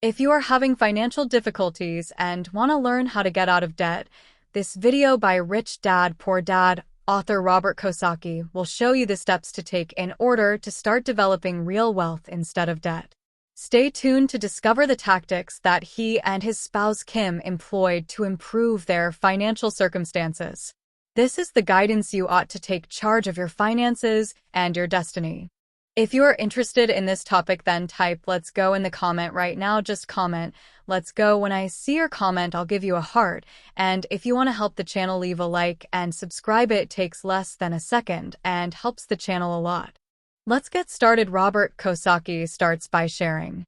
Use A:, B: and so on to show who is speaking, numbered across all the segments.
A: If you are having financial difficulties and want to learn how to get out of debt, this video by Rich Dad Poor Dad author Robert Kiyosaki will show you the steps to take in order to start developing real wealth instead of debt. Stay tuned to discover the tactics that he and his spouse Kim employed to improve their financial circumstances. This is the guidance you ought to take charge of your finances and your destiny. If you are interested in this topic, then type "let's go" in the comment right now. Just comment "let's go." When I see your comment, I'll give you a heart. And if you want to help the channel, leave a like and subscribe. It takes less than a second and helps the channel a lot. Let's get started. Robert Kiyosaki starts by sharing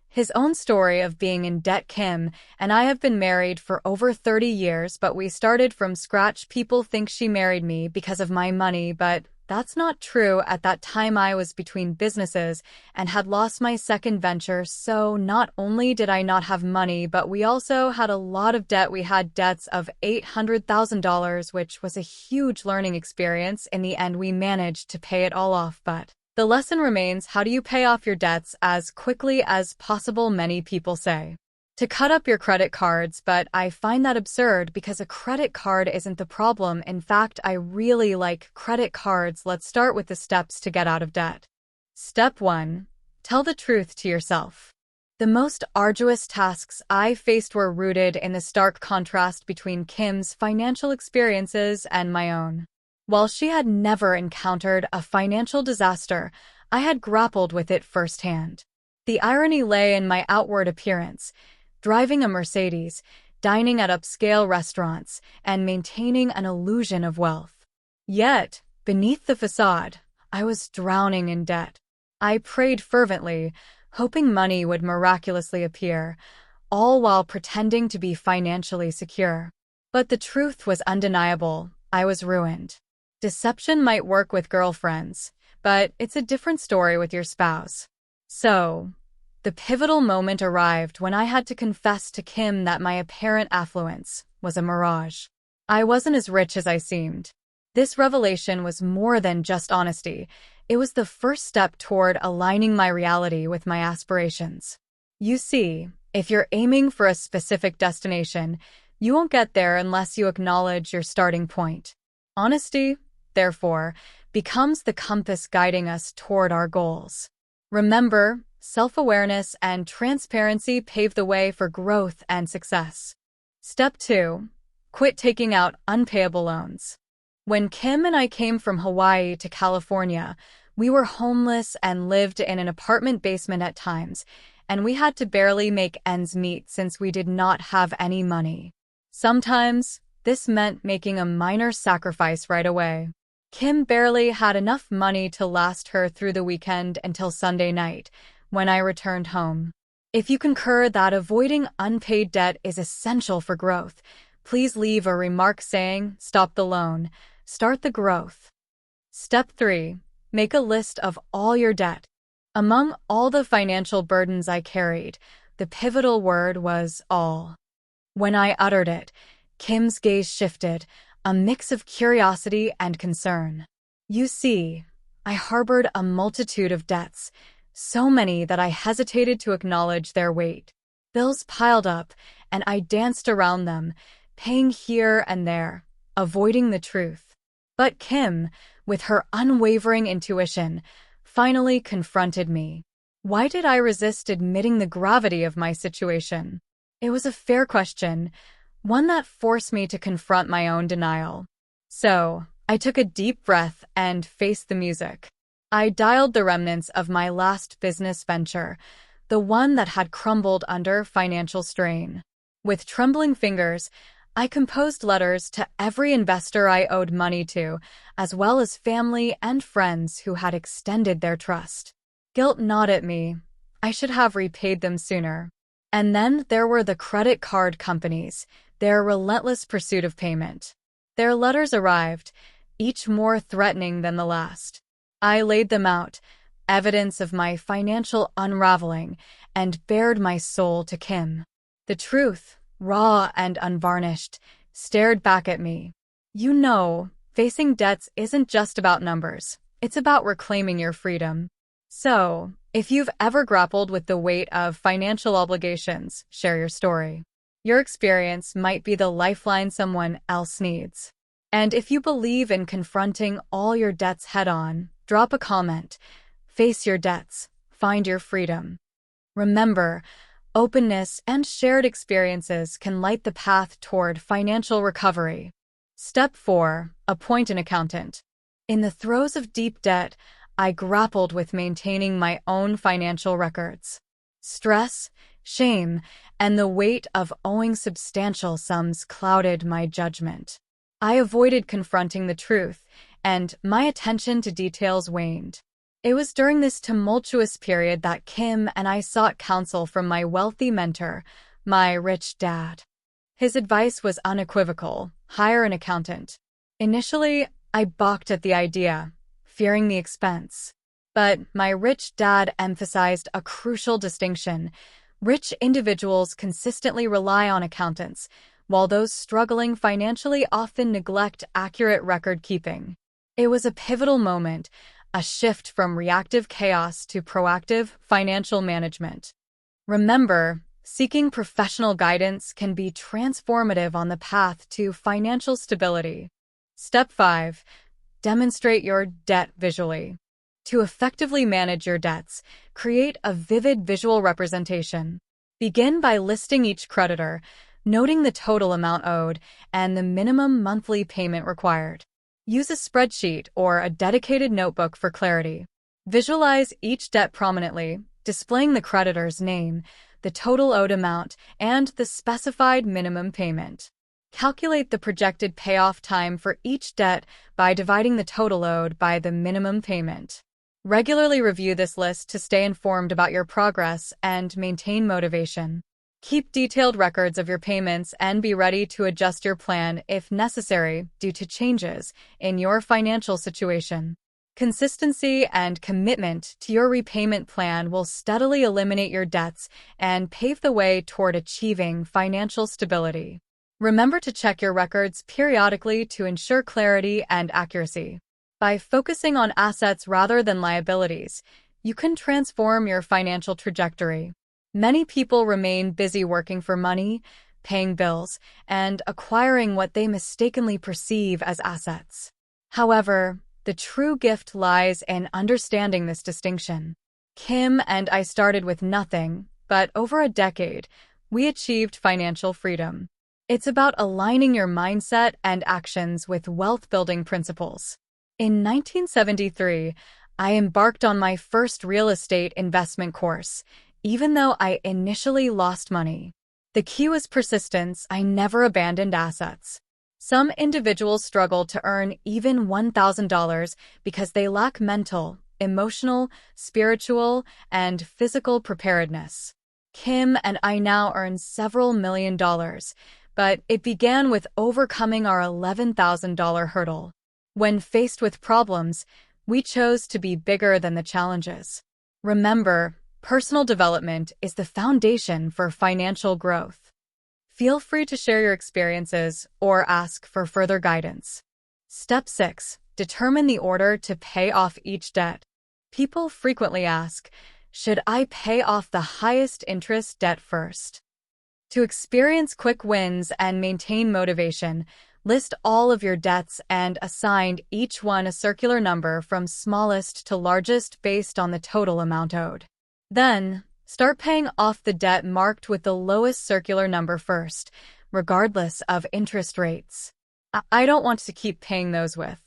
A: his own story of being in debt. Kim and I have been married for over 30 years, but we started from scratch. People think she married me because of my money, but that's not true. At that time, I was between businesses and had lost my second venture, so not only did I not have money, but we also had a lot of debt. We had debts of $800,000, which was a huge learning experience. In the end, we managed to pay it all off, but the lesson remains: how do you pay off your debts as quickly as possible? Many people say to cut up your credit cards, but I find that absurd because a credit card isn't the problem. In fact, I really like credit cards. Let's start with the steps to get out of debt. Step 1. Tell the truth to yourself. The most arduous tasks I faced were rooted in the stark contrast between Kim's financial experiences and my own. While she had never encountered a financial disaster, I had grappled with it firsthand. The irony lay in my outward appearance: driving a Mercedes, dining at upscale restaurants, and maintaining an illusion of wealth. Yet, beneath the facade, I was drowning in debt. I prayed fervently, hoping money would miraculously appear, all while pretending to be financially secure. But the truth was undeniable: I was ruined. Deception might work with girlfriends, but it's a different story with your spouse. So, the pivotal moment arrived when I had to confess to Kim that my apparent affluence was a mirage. I wasn't as rich as I seemed. This revelation was more than just honesty. It was the first step toward aligning my reality with my aspirations. You see, if you're aiming for a specific destination, you won't get there unless you acknowledge your starting point. Honesty, therefore, becomes the compass guiding us toward our goals. Remember, self-awareness and transparency pave the way for growth and success. Step 2. Quit taking out unpayable loans. When Kim and I came from Hawaii to California, we were homeless and lived in an apartment basement at times, and we had to barely make ends meet since we did not have any money. Sometimes, this meant making a minor sacrifice right away. Kim barely had enough money to last her through the weekend until Sunday night, when I returned home. If you concur that avoiding unpaid debt is essential for growth, please leave a remark saying, "Stop the loan, start the growth." Step 3. Make a list of all your debt. Among all the financial burdens I carried, the pivotal word was all. When I uttered it, Kim's gaze shifted, a mix of curiosity and concern. You see, I harbored a multitude of debts, so many that I hesitated to acknowledge their weight. Bills piled up, and I danced around them, paying here and there, avoiding the truth. But Kim, with her unwavering intuition, finally confronted me. Why did I resist admitting the gravity of my situation? It was a fair question, one that forced me to confront my own denial. So, I took a deep breath and faced the music. I dialed the remnants of my last business venture, the one that had crumbled under financial strain. With trembling fingers, I composed letters to every investor I owed money to, as well as family and friends who had extended their trust. Guilt gnawed at me. I should have repaid them sooner. And then there were the credit card companies, their relentless pursuit of payment. Their letters arrived, each more threatening than the last. I laid them out, evidence of my financial unraveling, and bared my soul to Kim. The truth, raw and unvarnished, stared back at me. You know, facing debts isn't just about numbers. It's about reclaiming your freedom. So, If you've ever grappled with the weight of financial obligations, share your story. Your experience might be the lifeline someone else needs. And if you believe in confronting all your debts head-on, drop a comment. Face your debts. Find your freedom. Remember, openness and shared experiences can light the path toward financial recovery. Step 4. Appoint an accountant. In the throes of deep debt, I grappled with maintaining my own financial records. Stress, shame, and the weight of owing substantial sums clouded my judgment. I avoided confronting the truth, and my attention to details waned. It was during this tumultuous period that Kim and I sought counsel from my wealthy mentor, my rich dad. His advice was unequivocal: hire an accountant. Initially, I balked at the idea, fearing the expense. But my rich dad emphasized a crucial distinction. Rich individuals consistently rely on accountants, while those struggling financially often neglect accurate record-keeping. It was a pivotal moment, a shift from reactive chaos to proactive financial management. Remember, seeking professional guidance can be transformative on the path to financial stability. Step 5. Demonstrate your debt visually. To effectively manage your debts, create a vivid visual representation. Begin by listing each creditor, noting the total amount owed and the minimum monthly payment required. Use a spreadsheet or a dedicated notebook for clarity. Visualize each debt prominently, displaying the creditor's name, the total owed amount, and the specified minimum payment. Calculate the projected payoff time for each debt by dividing the total owed by the minimum payment. Regularly review this list to stay informed about your progress and maintain motivation. Keep detailed records of your payments and be ready to adjust your plan if necessary due to changes in your financial situation. Consistency and commitment to your repayment plan will steadily eliminate your debts and pave the way toward achieving financial stability. Remember to check your records periodically to ensure clarity and accuracy. By focusing on assets rather than liabilities, you can transform your financial trajectory. Many people remain busy working for money, paying bills, and acquiring what they mistakenly perceive as assets. However, the true gift lies in understanding this distinction. Kim and I started with nothing, but over a decade, we achieved financial freedom. It's about aligning your mindset and actions with wealth-building principles. In 1973, I embarked on my first real estate investment course, even though I initially lost money. The key was persistence. I never abandoned assets. Some individuals struggle to earn even $1,000 because they lack mental, emotional, spiritual, and physical preparedness. Kim and I now earn several $1,000,000, but it began with overcoming our $11,000 hurdle. When faced with problems, we chose to be bigger than the challenges. Remember, personal development is the foundation for financial growth. Feel free to share your experiences or ask for further guidance. Step 6. Determine the order to pay off each debt. People frequently ask, should I pay off the highest interest debt first? To experience quick wins and maintain motivation, list all of your debts and assign each one a circular number from smallest to largest based on the total amount owed. Then, start paying off the debt marked with the lowest circular number first, regardless of interest rates. I don't want to keep paying those with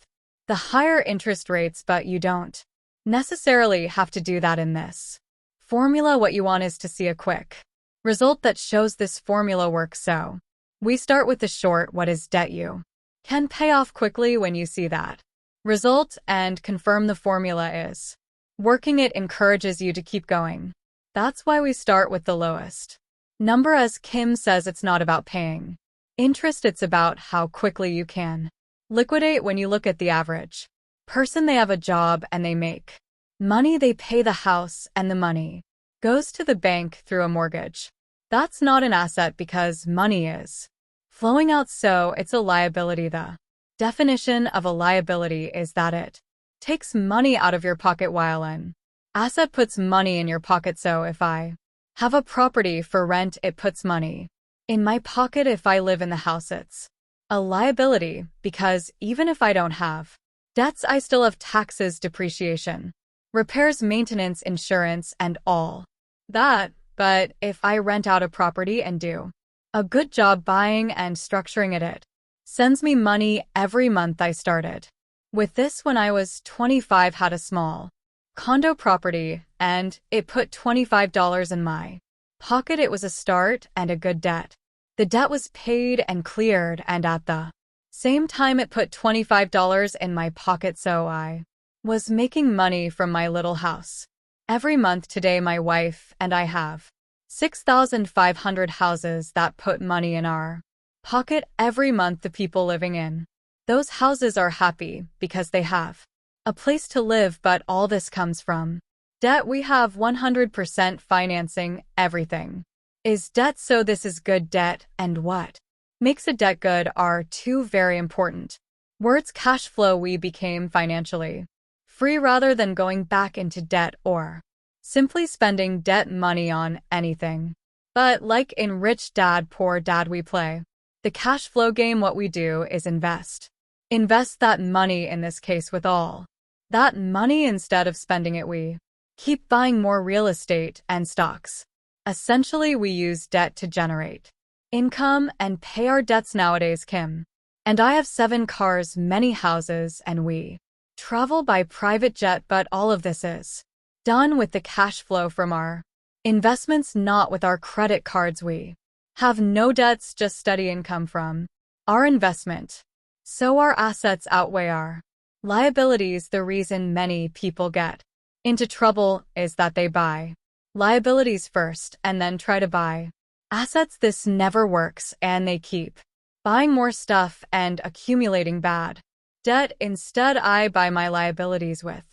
A: the higher interest rates, but you don't necessarily have to do that in this formula. What you want is to see a quick result that shows this formula works. So, we start with the short, what is debt you can pay off quickly when you see that result and confirm the formula is working. It encourages you to keep going. That's why we start with the lowest number. As Kim says, it's not about paying interest, it's about how quickly you can liquidate. When you look at the average person, they have a job and they make money, they pay the house, and the money goes to the bank through a mortgage. That's not an asset because money is flowing out, so it's a liability. The definition of a liability is that it takes money out of your pocket while an Asset puts money in your pocket, so if I have a property for rent, it puts money in my pocket. If I live in the house, it's a liability, because even if I don't have debts, I still have taxes, depreciation, repairs, maintenance, insurance, and all that. But if I rent out a property and do a good job buying and structuring it, it sends me money every month. I started with this when I was 25, had a small condo property, and it put $25 in my pocket. It was a start and a good debt. The debt was paid and cleared, and at the same time it put $25 in my pocket, so I was making money from my little house every month. Today my wife and I have 6,500 houses that put money in our pocket every month. The people living in those houses are happy because they have a place to live, but all this comes from debt. We have 100% financing. Everything is debt, so this is good debt. And what makes a debt good are two very important words: cash flow. We became financially free rather than going back into debt or simply spending debt money on anything. But like in Rich Dad, Poor Dad, we play the cash flow game. What we do is invest that money, in this case with all that money. Instead of spending it, we keep buying more real estate and stocks. Essentially, we use debt to generate income and pay our debts. Nowadays, Kim and I have 7 cars, many houses, and we travel by private jet, but all of this is done with the cash flow from our investments, not with our credit cards. We have no debts, just steady income from our investment. So our assets outweigh our liabilities. The reason many people get into trouble is that they buy liabilities first and then try to buy assets. This never works, and they keep buying more stuff and accumulating bad debt. Instead, I buy my liabilities with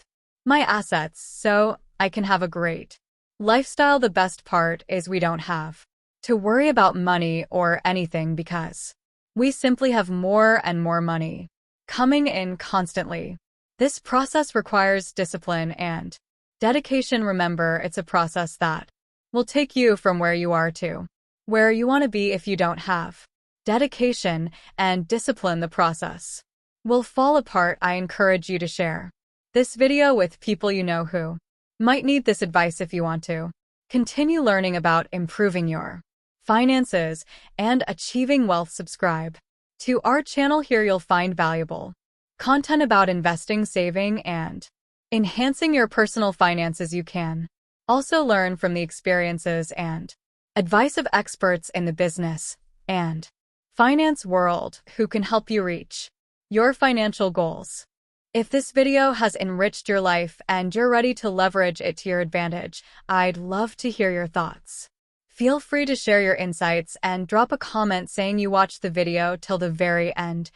A: my assets so I can have a great lifestyle. The best part is we don't have to worry about money or anything because we simply have more and more money coming in constantly. This process requires discipline and dedication. Remember, it's a process that will take you from where you are to where you want to be. If you don't have dedication and discipline, the process will fall apart. I encourage you to share this video with people you know who might need this advice. If you want to continue learning about improving your finances and achieving wealth, subscribe to our channel. Here you'll find valuable content about investing, saving, and enhancing your personal finances. You can also learn from the experiences and advice of experts in the business and finance world who can help you reach your financial goals. If this video has enriched your life and you're ready to leverage it to your advantage, I'd love to hear your thoughts. Feel free to share your insights and drop a comment saying you watched the video till the very end.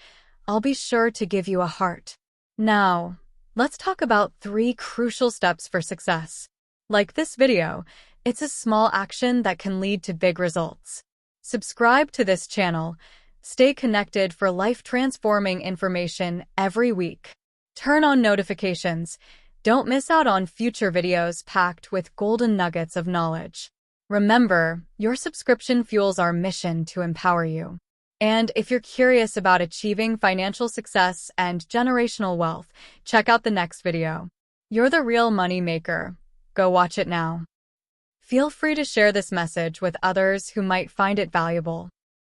A: I'll be sure to give you a heart. Now, let's talk about 3 crucial steps for success. Like this video, it's a small action that can lead to big results. Subscribe to this channel. Stay connected for life-transforming information every week. Turn on notifications. Don't miss out on future videos packed with golden nuggets of knowledge. Remember, your subscription fuels our mission to empower you. And if you're curious about achieving financial success and generational wealth, check out the next video. You're the real money maker. Go watch it now. Feel free to share this message with others who might find it valuable.